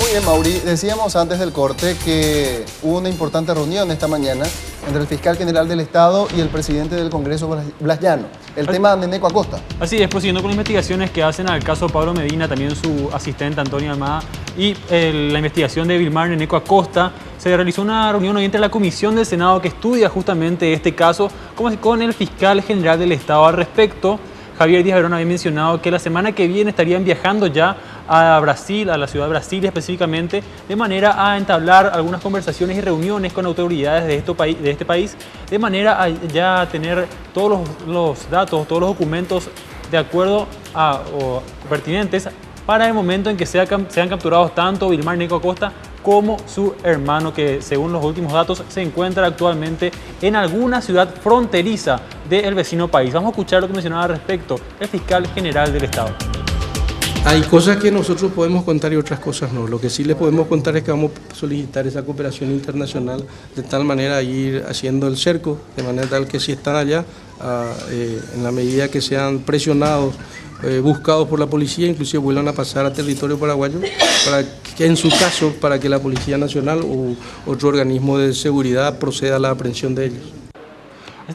Muy bien, Mauri. Decíamos antes del corte que hubo una importante reunión esta mañana entre el fiscal general del Estado y el presidente del Congreso, Blas Llano. El tema de Neneco Acosta. Así es, prosiguiendo con las investigaciones que hacen al caso Pablo Medina, también su asistente Antonio Almada, y la investigación de Vilmar Neneco Acosta, se realizó una reunión hoy entre la Comisión del Senado que estudia justamente este caso con el fiscal general del Estado al respecto. Javier Díaz Verón había mencionado que la semana que viene estarían viajando ya a Brasil, a la ciudad de Brasilia específicamente, de manera a entablar algunas conversaciones y reuniones con autoridades de este país, de manera a ya tener todos los datos, todos los documentos de acuerdo o pertinentes para el momento en que sean capturados tanto Vilmar Neneco Acosta como su hermano, que según los últimos datos se encuentra actualmente en alguna ciudad fronteriza del vecino país. Vamos a escuchar lo que mencionaba al respecto el fiscal general del Estado. Hay cosas que nosotros podemos contar y otras cosas no. Lo que sí les podemos contar es que vamos a solicitar esa cooperación internacional de tal manera a ir haciendo el cerco, de manera tal que si están allá, en la medida que sean presionados, buscados por la policía, inclusive vuelvan a pasar a territorio paraguayo, para que en su caso, para que la Policía Nacional o otro organismo de seguridad proceda a la aprehensión de ellos.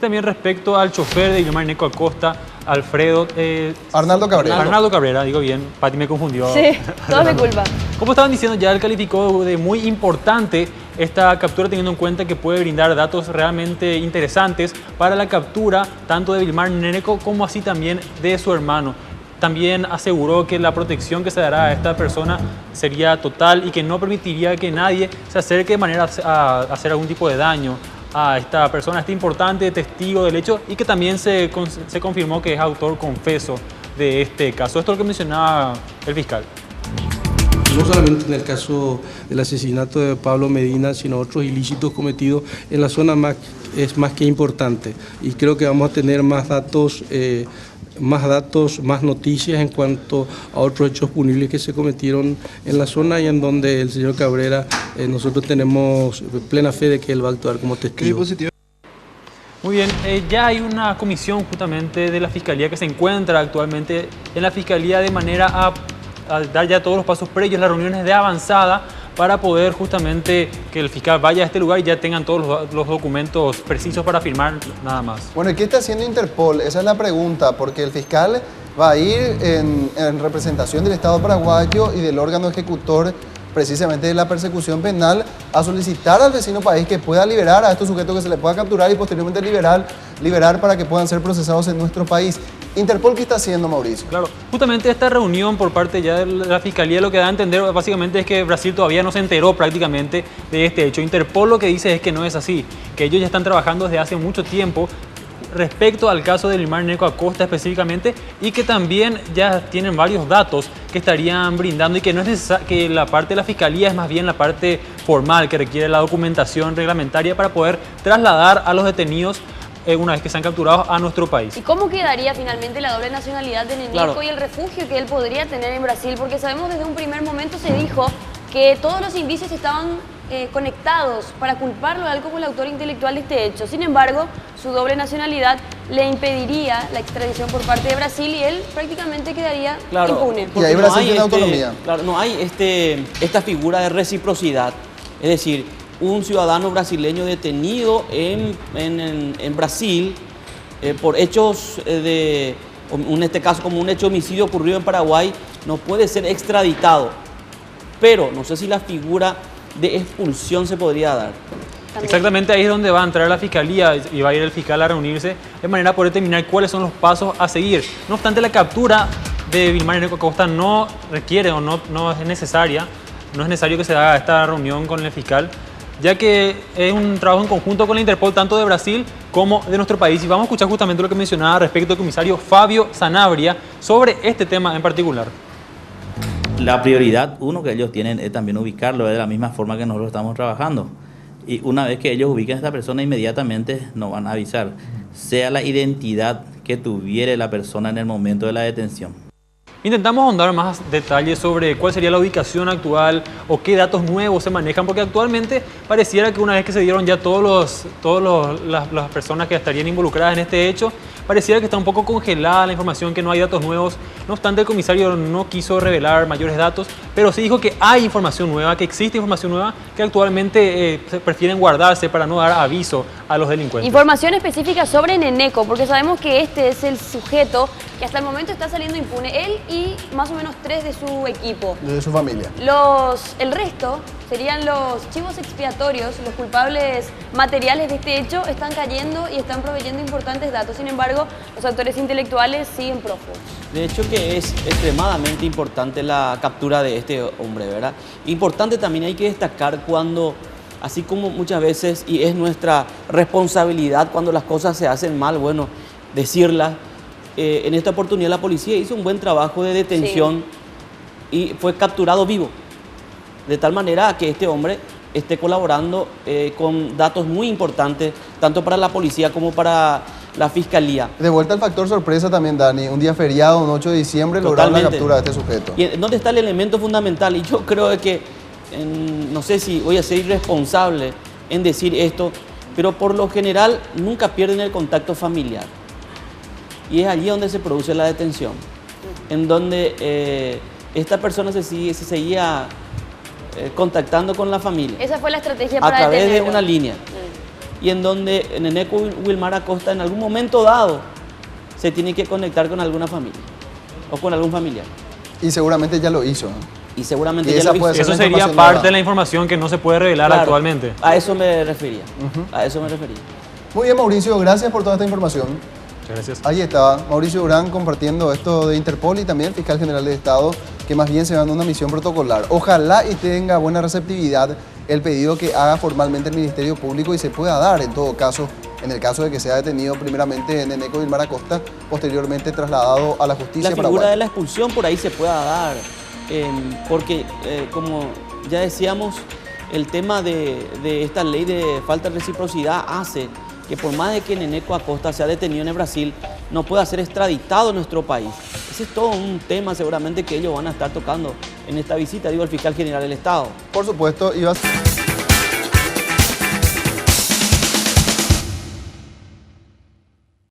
También respecto al chofer de Vilmar Neneco Acosta, Alfredo... Arnaldo Cabrera. Arnaldo Cabrera, digo bien, Pati me confundió. Sí, todo es mi culpa. Como estaban diciendo, ya él calificó de muy importante esta captura, teniendo en cuenta que puede brindar datos realmente interesantes para la captura tanto de Vilmar Neneco como así también de su hermano. También aseguró que la protección que se dará a esta persona sería total y que no permitiría que nadie se acerque de manera a hacer algún tipo de daño a esta persona, a este importante testigo del hecho, y que también se confirmó que es autor confeso de este caso. Esto es lo que mencionaba el fiscal. No solamente en el caso del asesinato de Pablo Medina, sino otros ilícitos cometidos en la zona es más que importante. Y creo que vamos a tener más datos, más noticias en cuanto a otros hechos punibles que se cometieron en la zona y en donde el señor Cabrera, nosotros tenemos plena fe de que él va a actuar como testigo. Muy bien, ya hay una comisión justamente de la Fiscalía que se encuentra actualmente en la Fiscalía de manera a dar ya todos los pasos previos, las reuniones de avanzada, para poder justamente que el fiscal vaya a este lugar y ya tengan todos los documentos precisos para firmar nada más. Bueno, ¿y qué está haciendo Interpol? Esa es la pregunta, porque el fiscal va a ir en representación del Estado paraguayo y del órgano ejecutor precisamente de la persecución penal a solicitar al vecino país que pueda liberar a estos sujetos, que se les pueda capturar y posteriormente liberar para que puedan ser procesados en nuestro país. ¿Interpol qué está haciendo, Mauricio? Claro, justamente esta reunión por parte ya de la Fiscalía lo que da a entender básicamente es que Brasil todavía no se enteró prácticamente de este hecho. Interpol lo que dice es que no es así, que ellos ya están trabajando desde hace mucho tiempo respecto al caso de Vilmar Neneco Acosta específicamente, y que también ya tienen varios datos que estarían brindando y que no es que la parte de la Fiscalía es más bien la parte formal que requiere la documentación reglamentaria para poder trasladar a los detenidos una vez que sean capturados a nuestro país. ¿Y cómo quedaría finalmente la doble nacionalidad de Neneco y el refugio que él podría tener en Brasil? Porque sabemos desde un primer momento se dijo que todos los indicios estaban conectados para culparlo de algo como el autor intelectual de este hecho. Sin embargo, su doble nacionalidad le impediría la extradición por parte de Brasil y él prácticamente quedaría impune. Y ahí Brasil tiene autonomía. Claro, no hay esta figura de reciprocidad. Es decir, un ciudadano brasileño detenido en Brasil por hechos en este caso como un hecho de homicidio ocurrido en Paraguay, no puede ser extraditado. Pero no sé si la figura de expulsión se podría dar. Exactamente, ahí es donde va a entrar la Fiscalía y va a ir el fiscal a reunirse de manera a poder determinar cuáles son los pasos a seguir. No obstante, la captura de Vilmar Neneco Acosta no requiere o no es necesaria, no es necesario que se haga esta reunión con el fiscal, ya que es un trabajo en conjunto con la Interpol, tanto de Brasil como de nuestro país. Y vamos a escuchar justamente lo que mencionaba respecto al comisario Fabio Sanabria sobre este tema en particular. La prioridad, uno, que ellos tienen es también ubicarlo de la misma forma que nosotros estamos trabajando. Y una vez que ellos ubiquen a esta persona, inmediatamente nos van a avisar, sea la identidad que tuviera la persona en el momento de la detención. Intentamos ahondar más detalles sobre cuál sería la ubicación actual o qué datos nuevos se manejan, porque actualmente pareciera que una vez que se dieron ya las personas que estarían involucradas en este hecho, pareciera que está un poco congelada la información, que no hay datos nuevos. No obstante, el comisario no quiso revelar mayores datos, pero sí dijo que hay información nueva, que existe información nueva, que actualmente prefieren guardarse para no dar aviso a los delincuentes. Información específica sobre Neneco, porque sabemos que este es el sujeto que hasta el momento está saliendo impune, él y más o menos 3 de su equipo. De su familia. El resto serían los chivos expiatorios, los culpables materiales de este hecho están cayendo y están proveyendo importantes datos. Sin embargo, los autores intelectuales siguen prófugos. De hecho que es extremadamente importante la captura de este hombre, ¿verdad? Importante también hay que destacar cuando, así como muchas veces, y es nuestra responsabilidad cuando las cosas se hacen mal, bueno, decirlas. En esta oportunidad la policía hizo un buen trabajo de detención y fue capturado vivo. De tal manera que este hombre esté colaborando con datos muy importantes, tanto para la policía como para la fiscalía. De vuelta al factor sorpresa también, Dani. Un día feriado, un 8 de diciembre, lograron la captura de este sujeto. ¿Y dónde está el elemento fundamental? Y yo creo que, no sé si voy a ser irresponsable en decir esto, pero por lo general nunca pierden el contacto familiar. Y es allí donde se produce la detención, en donde esta persona se seguía contactando con la familia. Esa fue la estrategia para a través detenerlo. de una línea. Y en donde Neneco Wilmar Acosta en algún momento dado se tiene que conectar con alguna familia o con algún familiar. Y seguramente ya lo hizo, ¿no? Y seguramente Y ya esa lo puede hizo. ser Eso la sería información parte nueva. de la información que no se puede revelar Claro, actualmente. a eso me refería. A eso me refería. Muy bien, Mauricio, gracias por toda esta información. Muchas gracias. Ahí está Mauricio Durán compartiendo esto de Interpol y también el fiscal general de Estado, que más bien se van a una misión protocolar. Ojalá y tenga buena receptividad el pedido que haga formalmente el Ministerio Público y se pueda dar, en todo caso, en el caso de que sea detenido primeramente Neneco Wilmar Acosta, posteriormente trasladado a la justicia La figura paraguaya. de la expulsión por ahí se pueda dar, porque como ya decíamos, el tema de esta ley de falta de reciprocidad hace que por más de que Neneco Acosta sea detenido en el Brasil, no pueda ser extraditado a nuestro país. Ese es todo un tema seguramente que ellos van a estar tocando en esta visita, digo, al fiscal general del Estado. Por supuesto, iba a...